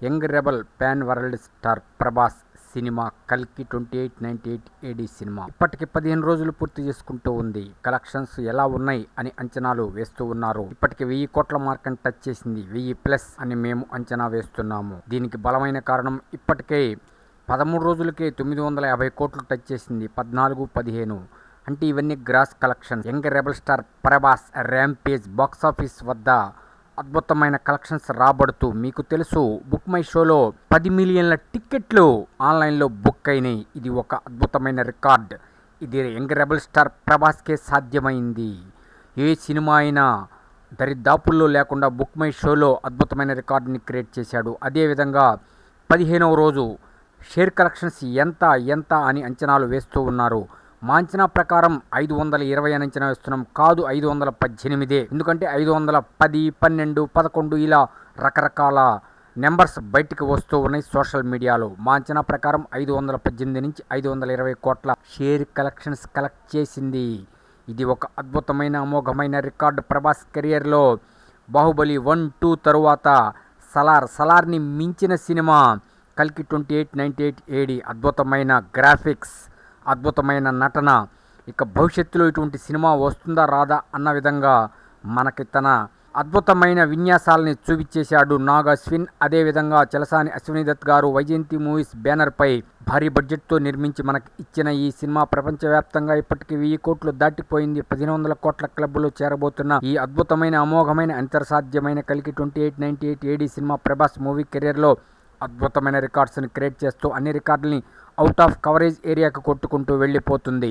Young rebel pan world star Prabhas cinema కల్కి 2898 ఏడీ cinema ఇప్పటికి 15 రోజులు పూర్తి చేసుకుంటూ ఉంది. కలెక్షన్స్ ఎలా ఉన్నాయి అని అంచనాలు వేస్తూ ఉన్నారు. ఇప్పటికి 1000 కోట్ల మార్కెట్ టచ్ చేసింది. 1000+ అని మేము అంచనా వేస్తున్నాము. దీనికి బలమైన కారణం ఇప్పటికే 13 రోజులకే 950 కోట్లు టచ్ చేసింది. 14, 15 అంటే ఇవన్నీ gross collection. Young rebel star Prabhas rampage box office వద్ద అద్భుతమైన కలెక్షన్స్ రాబడుతూ మీకు తెలుసు బుక్ మై షోలో 10 మిలియన్ల టికెట్లు ఆన్లైన్లో బుక్ అయినాయి. ఇది ఒక అద్భుతమైన రికార్డ్. ఇది యంగ్ రెబల్ స్టార్ ప్రభాస్కే సాధ్యమైంది. ఏ సినిమా అయినా దరిదాపుల్లో లేకుండా బుక్ మై షోలో అద్భుతమైన రికార్డుని క్రియేట్ చేశాడు. అదేవిధంగా 15వ రోజు షేర్ కలెక్షన్స్ ఎంత అని అంచనాలు వేస్తూ ఉన్నారు. మా అంచనా ప్రకారం 520 అని అంచనా వేస్తున్నాం. కాదు 518. ఎందుకంటే 510, 12, 11 ఇలా రకరకాల నెంబర్స్ బయటికి వస్తూ ఉన్నాయి సోషల్ మీడియాలో. మా అంచనా ప్రకారం 518 నుంచి 520 కోట్ల షేర్ కలెక్షన్స్ కలెక్ట్ చేసింది. ఇది ఒక అద్భుతమైన అమోఘమైన రికార్డు ప్రభాస్ కెరియర్లో. బాహుబలి 1, 2 తరువాత సలార్ని మించిన సినిమా కల్కి 2898 ఏడీ. అద్భుతమైన గ్రాఫిక్స్, అద్భుతమైన నటన. ఇక భవిష్యత్తులో ఇటువంటి సినిమా వస్తుందా రాదా అన్న విధంగా మనకి తన అద్భుతమైన విన్యాసాలని చూపించేశాడు నాగ్ అశ్విన్. అదేవిధంగా చలసాని అశ్విని దత్ గారు వైజయంతి మూవీస్ బ్యానర్పై భారీ బడ్జెట్తో నిర్మించి మనకి ఇచ్చిన ఈ సినిమా ప్రపంచవ్యాప్తంగా ఇప్పటికీ 1000 కోట్లు దాటిపోయింది. 1500 కోట్ల క్లబ్లో చేరబోతున్న ఈ అద్భుతమైన అమోఘమైన అంతర్సాధ్యమైన కల్కి 2898 ఏడీ సినిమా ప్రభాస్ మూవీ కెరియర్లో అద్భుతమైన రికార్డ్స్ని క్రియేట్ చేస్తూ అన్ని రికార్డుల్ని అవుట్ ఆఫ్ కవరేజ్ ఏరియాకు కొట్టుకుంటూ వెళ్ళిపోతుంది.